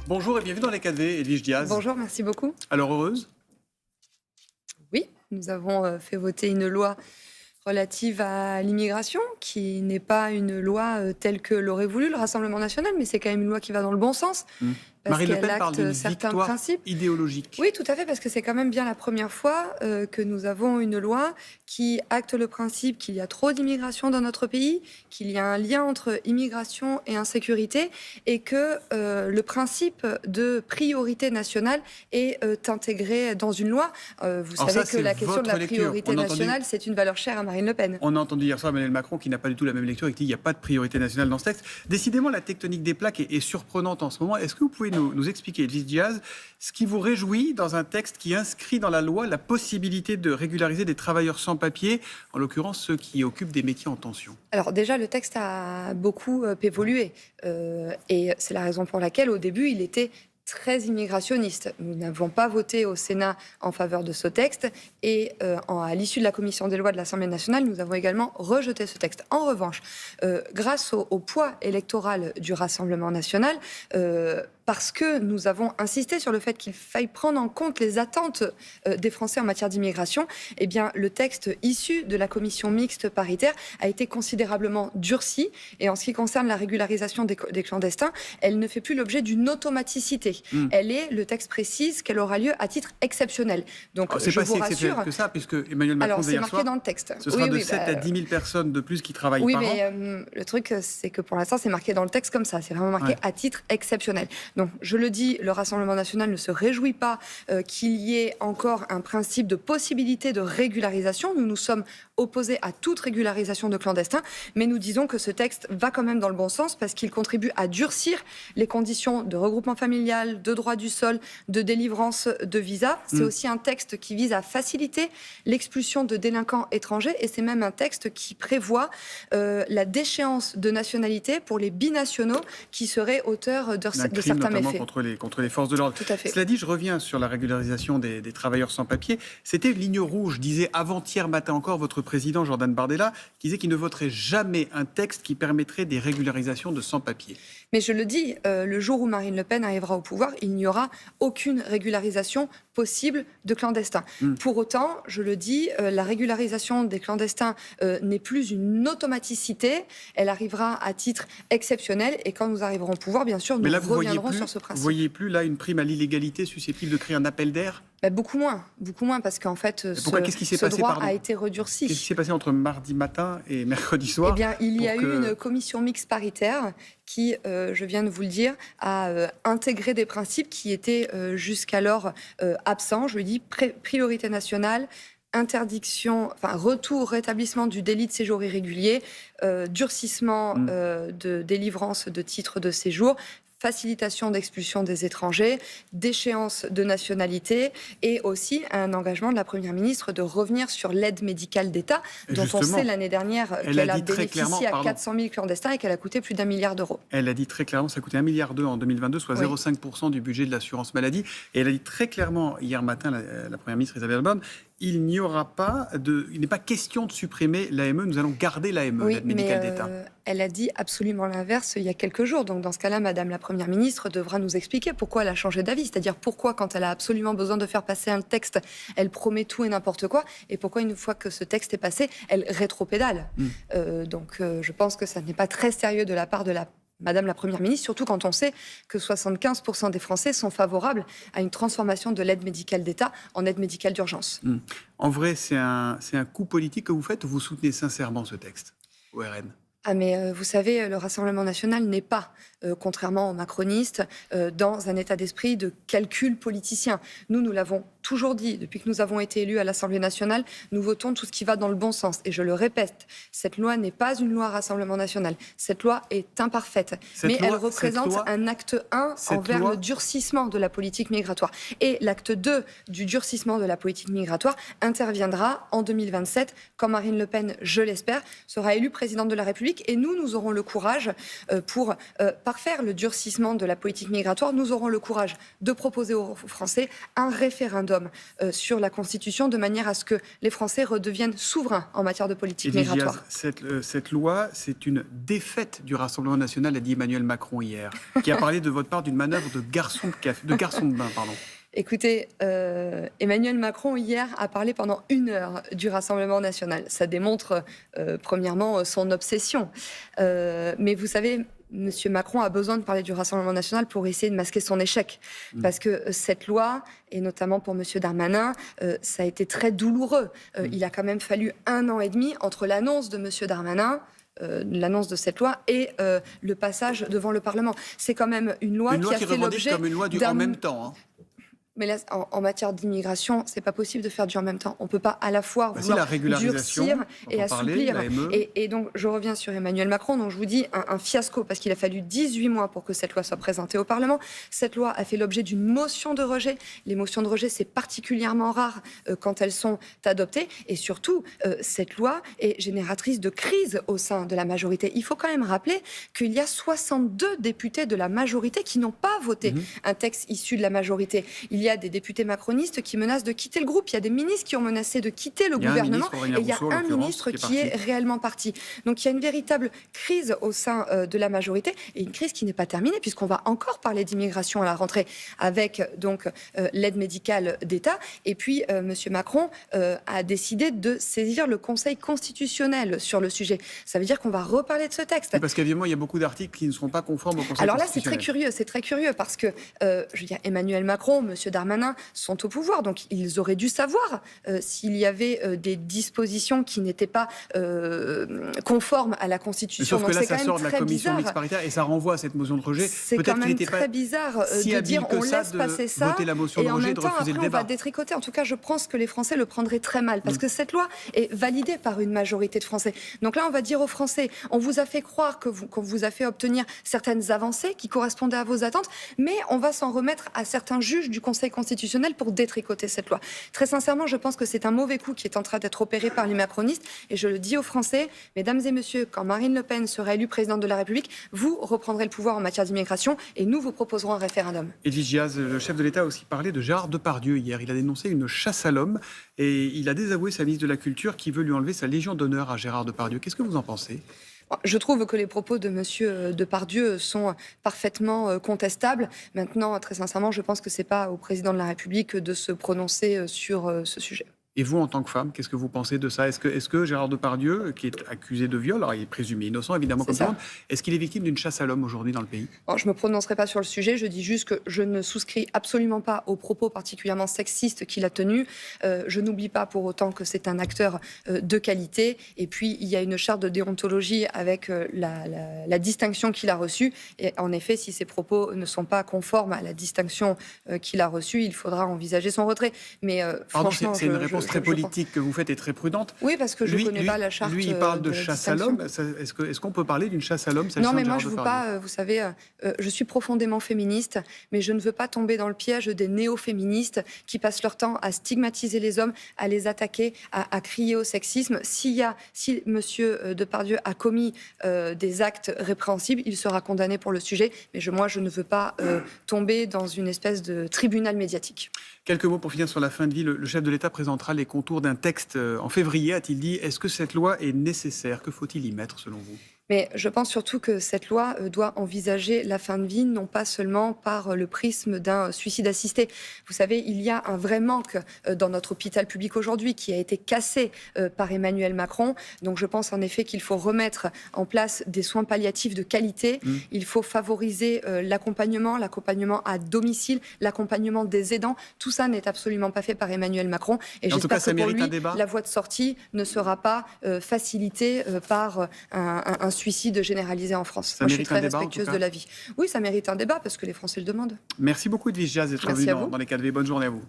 Bonjour et bienvenue dans les 4V, Edwige Diaz. Bonjour, merci beaucoup. Alors heureuse? Oui, nous avons fait voter une loi relative à l'immigration, qui n'est pas une loi telle que l'aurait voulu le Rassemblement national, mais c'est quand même une loi qui va dans le bon sens, parce Marine Le qu'elle Pen parle d'une acte certains victoire principes. idéologique. Oui, tout à fait, parce que c'est quand même bien la première fois que nous avons une loi qui acte le principe qu'il y a trop d'immigration dans notre pays, qu'il y a un lien entre immigration et insécurité, et que le principe de priorité nationale est intégré dans une loi. Vous Alors savez ça, que la c'est question de la votre lecture. priorité nationale, c'est une valeur chère à Marine Le Pen. On a entendu hier soir Emmanuel Macron qui n'a pas du tout la même lecture et qui dit qu'il n'y a pas de priorité nationale dans ce texte. Décidément, la tectonique des plaques est surprenante en ce moment. Est-ce que vous pouvez nous expliquer, Edwige Diaz, ce qui vous réjouit dans un texte qui inscrit dans la loi la possibilité de régulariser des travailleurs sans papier, en l'occurrence ceux qui occupent des métiers en tension? Alors déjà, le texte a beaucoup évolué et c'est la raison pour laquelle, au début, il était très immigrationniste. Nous n'avons pas voté au Sénat en faveur de ce texte et à l'issue de la commission des lois de l'Assemblée nationale, nous avons également rejeté ce texte. En revanche, grâce au poids électoral du Rassemblement national, parce que nous avons insisté sur le fait qu'il faille prendre en compte les attentes des Français en matière d'immigration, eh bien, le texte issu de la commission mixte paritaire a été considérablement durci. Et en ce qui concerne la régularisation des clandestins, elle ne fait plus l'objet d'une automaticité. Le texte précise qu'elle aura lieu à titre exceptionnel. Donc, c'est je pas vous si rassure. exceptionnel que ça, puisque Emmanuel Macron Alors, disait c'est hier marqué soir, dans le texte. ce sera de 7 à 10 000 personnes de plus qui travaillent par an. Oui, mais le truc, c'est que pour l'instant, c'est marqué dans le texte comme ça. C'est vraiment marqué à titre exceptionnel. Donc, je le dis, le Rassemblement national ne se réjouit pas qu'il y ait encore un principe de possibilité de régularisation. Nous nous sommes opposés à toute régularisation de clandestins, mais nous disons que ce texte va quand même dans le bon sens parce qu'il contribue à durcir les conditions de regroupement familial, de droit du sol, de délivrance de visa. C'est aussi un texte qui vise à faciliter l'expulsion de délinquants étrangers et c'est même un texte qui prévoit la déchéance de nationalité pour les binationaux qui seraient auteurs de certains notamment méfaits. contre les forces de l'ordre. Tout à fait. Cela dit, je reviens sur la régularisation des travailleurs sans papier. C'était une ligne rouge, disait avant-hier matin encore votre président Jordan Bardella, qui disait qu'il ne voterait jamais un texte qui permettrait des régularisations de sans-papiers. Mais je le dis, le jour où Marine Le Pen arrivera au pouvoir, il n'y aura aucune régularisation possible de clandestins. Pour autant, je le dis, la régularisation des clandestins n'est plus une automaticité, elle arrivera à titre exceptionnel et quand nous arriverons au pouvoir, bien sûr, nous reviendrons sur ce principe. Vous voyez plus là une prime à l'illégalité susceptible de créer un appel d'air? Beaucoup moins, parce qu'en fait, ce droit a été redurci. Qu'est-ce qui s'est passé entre mardi matin et mercredi soir? Eh bien, il y a eu une commission mixte paritaire qui, je viens de vous le dire, a intégré des principes qui étaient jusqu'alors absents. Je le dis, priorité nationale, interdiction, rétablissement du délit de séjour irrégulier, durcissement de délivrance de titres de séjour, facilitation d'expulsion des étrangers, déchéance de nationalité et aussi un engagement de la Première ministre de revenir sur l'aide médicale d'État dont on sait l'année dernière qu'elle a bénéficié à 400 000 clandestins et qu'elle a coûté plus d'1 milliard d'euros. Elle a dit très clairement, ça a coûté 1,2 milliard en 2022, soit 0,5% du budget de l'assurance maladie. Et elle a dit très clairement hier matin, la Première ministre Elisabeth Borne, il n'est pas question de supprimer l'AME, nous allons garder l'AME, l'aide médicale d'État. Elle a dit absolument l'inverse il y a quelques jours. Donc dans ce cas-là, Madame la Première ministre devra nous expliquer pourquoi elle a changé d'avis. C'est-à-dire pourquoi, quand elle a absolument besoin de faire passer un texte, elle promet tout et n'importe quoi. Et pourquoi, une fois que ce texte est passé, elle rétropédale. Je pense que ça n'est pas très sérieux de la part de Madame la Première ministre, surtout quand on sait que 75% des Français sont favorables à une transformation de l'aide médicale d'État en aide médicale d'urgence. En vrai, c'est un coup politique que vous faites ou vous soutenez sincèrement ce texte au RN? Mais vous savez, le Rassemblement national n'est pas, contrairement aux macronistes, dans un état d'esprit de calcul politicien. Nous l'avons toujours dit, depuis que nous avons été élus à l'Assemblée nationale, nous votons tout ce qui va dans le bon sens. Et je le répète, cette loi n'est pas une loi Rassemblement national. Cette loi est imparfaite. Elle représente un acte 1 envers le durcissement de la politique migratoire. Et l'acte 2 du durcissement de la politique migratoire interviendra en 2027, quand Marine Le Pen, je l'espère, sera élue présidente de la République. Et nous aurons le courage, pour parfaire le durcissement de la politique migratoire, nous aurons le courage de proposer aux Français un référendum référendum sur la Constitution de manière à ce que les Français redeviennent souverains en matière de politique Edwige migratoire. Diaz, cette loi, c'est une défaite du Rassemblement national, a dit Emmanuel Macron hier, qui a parlé de votre part d'une manœuvre de garçon de bain. Pardon. Écoutez, Emmanuel Macron, hier, a parlé pendant 1 heure du Rassemblement national. Ça démontre, premièrement, son obsession. Mais vous savez, M. Macron a besoin de parler du Rassemblement national pour essayer de masquer son échec. Parce que cette loi, et notamment pour M. Darmanin, ça a été très douloureux. Il a quand même fallu 1 an et demi entre l'annonce de M. Darmanin, l'annonce de cette loi et le passage devant le Parlement. C'est quand même une loi qui a fait l'objet comme une loi du en même temps. Hein. Mais là, en matière d'immigration, c'est pas possible de faire du en même temps. On peut pas à la fois vouloir durcir et assouplir. Et donc, je reviens sur Emmanuel Macron. Donc, je vous dis un fiasco parce qu'il a fallu 18 mois pour que cette loi soit présentée au Parlement. Cette loi a fait l'objet d'une motion de rejet. Les motions de rejet, c'est particulièrement rare quand elles sont adoptées. Et surtout, cette loi est génératrice de crise au sein de la majorité. Il faut quand même rappeler qu'il y a 62 députés de la majorité qui n'ont pas voté un texte issu de la majorité. Il y a des députés macronistes qui menacent de quitter le groupe. Il y a des ministres qui ont menacé de quitter le gouvernement. Et il y a un ministre qui est réellement parti. Donc il y a une véritable crise au sein de la majorité et une crise qui n'est pas terminée puisqu'on va encore parler d'immigration à la rentrée avec donc l'aide médicale d'État. Et puis M. Macron a décidé de saisir le Conseil constitutionnel sur le sujet. Ça veut dire qu'on va reparler de ce texte. Oui, parce qu'évidemment, il y a beaucoup d'articles qui ne seront pas conformes au Conseil constitutionnel. Alors là, c'est très curieux parce que je veux dire, Emmanuel Macron, M. Darmanin sont au pouvoir, donc ils auraient dû savoir s'il y avait des dispositions qui n'étaient pas conformes à la Constitution. Mais sauf que là, ça sort de la commission mixte paritaire et ça renvoie à cette motion de rejet. C'est quand même très bizarre de dire on laisse passer ça la motion et de en rejet, même de temps refuser après le on va débat. détricoter. En tout cas, je pense que les Français le prendraient très mal parce que cette loi est validée par une majorité de Français. Donc là, on va dire aux Français, on vous a fait croire qu'on vous a fait obtenir certaines avancées qui correspondaient à vos attentes, mais on va s'en remettre à certains juges du Conseil constitutionnel pour détricoter cette loi. Très sincèrement, je pense que c'est un mauvais coup qui est en train d'être opéré par les macronistes et je le dis aux Français, mesdames et messieurs, quand Marine Le Pen sera élue présidente de la République, vous reprendrez le pouvoir en matière d'immigration et nous vous proposerons un référendum. Edwige Diaz, le chef de l'État a aussi parlé de Gérard Depardieu hier. Il a dénoncé une chasse à l'homme et il a désavoué sa ministre de la Culture qui veut lui enlever sa Légion d'honneur à Gérard Depardieu. Qu'est-ce que vous en pensez ? Je trouve que les propos de M. Depardieu sont parfaitement contestables. Maintenant, très sincèrement, je pense que ce n'est pas au président de la République de se prononcer sur ce sujet. Et vous, en tant que femme, qu'est-ce que vous pensez de ça ? Est-ce que Gérard Depardieu, qui est accusé de viol, alors il est présumé innocent évidemment comme tout le monde, est-ce qu'il est victime d'une chasse à l'homme aujourd'hui dans le pays ? Je ne me prononcerai pas sur le sujet, je dis juste que je ne souscris absolument pas aux propos particulièrement sexistes qu'il a tenus. Je n'oublie pas pour autant que c'est un acteur de qualité. Et puis, il y a une charte de déontologie avec la distinction qu'il a reçue. Et en effet, si ces propos ne sont pas conformes à la distinction qu'il a reçue, il faudra envisager son retrait. Mais franchement, c'est une réponse très politique que vous faites et très prudente. Oui, parce que je ne connais pas la charte. Lui, il parle de chasse à l'homme. Est-ce qu'on peut parler d'une chasse à l'homme ? Non, mais moi, je ne veux pas. Vous savez, je suis profondément féministe, mais je ne veux pas tomber dans le piège des néo-féministes qui passent leur temps à stigmatiser les hommes, à les attaquer, à crier au sexisme. Si M. Depardieu a commis des actes répréhensibles, il sera condamné pour le sujet. Mais moi, je ne veux pas tomber dans une espèce de tribunal médiatique. Quelques mots pour finir sur la fin de vie. Le chef de l'État présentera les contours d'un texte en février, a-t-il dit. Est-ce que cette loi est nécessaire ? Que faut-il y mettre, selon vous ? Mais je pense surtout que cette loi doit envisager la fin de vie, non pas seulement par le prisme d'un suicide assisté. Vous savez, il y a un vrai manque dans notre hôpital public aujourd'hui qui a été cassé par Emmanuel Macron. Donc je pense en effet qu'il faut remettre en place des soins palliatifs de qualité. Il faut favoriser l'accompagnement à domicile, l'accompagnement des aidants. Tout ça n'est absolument pas fait par Emmanuel Macron. Et j'espère que pour lui, la voie de sortie ne sera pas facilitée par un suicide généralisé en France. Moi, je suis très respectueuse de la vie. Oui, ça mérite un débat parce que les Français le demandent. Merci beaucoup Edwige Diaz d'être venue dans les 4V. Bonne journée à vous.